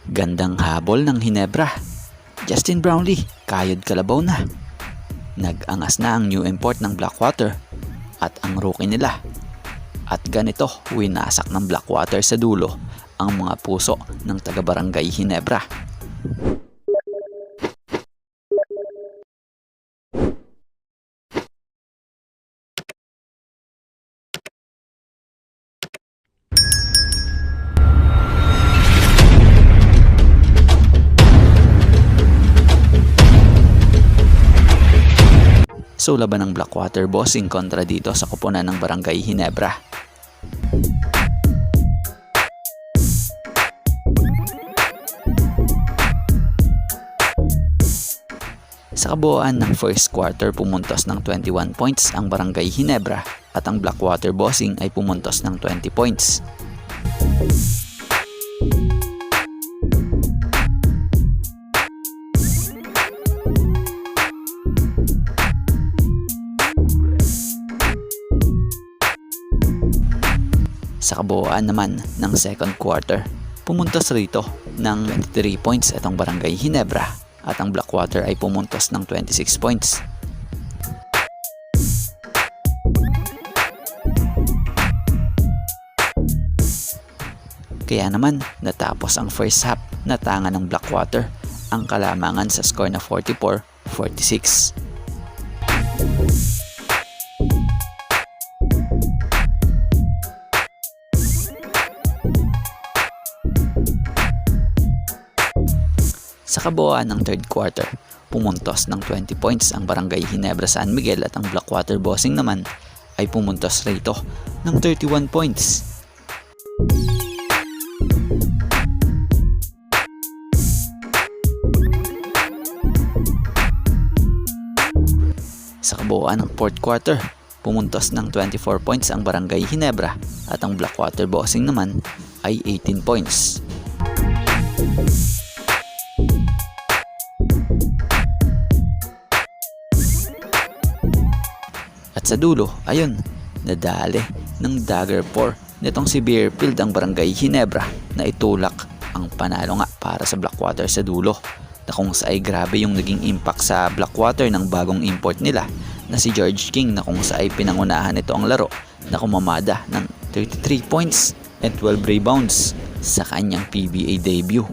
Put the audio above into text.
Gandang habol ng Hinebra. Justin Brownlee, kayod kalabaw na. Nag-angas na ang new import ng Blackwater at ang rookie nila. At ganito, winasak ng Blackwater sa dulo ang mga puso ng taga-barangay Hinebra. So laban ng Blackwater bossing kontra dito sa koponan ng barangay Hinebra. Sa kabuuan ng first quarter pumuntos ng 21 points ang barangay Hinebra at ang Blackwater bossing ay pumuntos ng 20 points. Sa kabuuan naman ng second quarter, pumuntos rito ng 23 points itong barangay Hinebra at ang Blackwater ay pumuntos ng 26 points. Kaya naman natapos ang first half na tanga ng Blackwater ang kalamangan sa score na 44-46. Sa kabuuan ng third quarter, pumuntos ng 20 points ang barangay Hinebra San Miguel at ang Blackwater bossing naman ay pumuntos rito ng 31 points. Sa kabuuan ng fourth quarter, pumuntos ng 24 points ang barangay Hinebra at ang Blackwater bossing naman ay 18 points. At sa dulo, ayun, nadali ng dagger 4 nitong si Bearfield ang barangay Hinebra na itulak ang panalo nga para sa Blackwater sa dulo, na kung sa ay grabe yung naging impact sa Blackwater ng bagong import nila na si George King, na kung sa ay pinangunahan nito ang laro na kumamada ng 33 points and 12 rebounds sa kanyang PBA debut.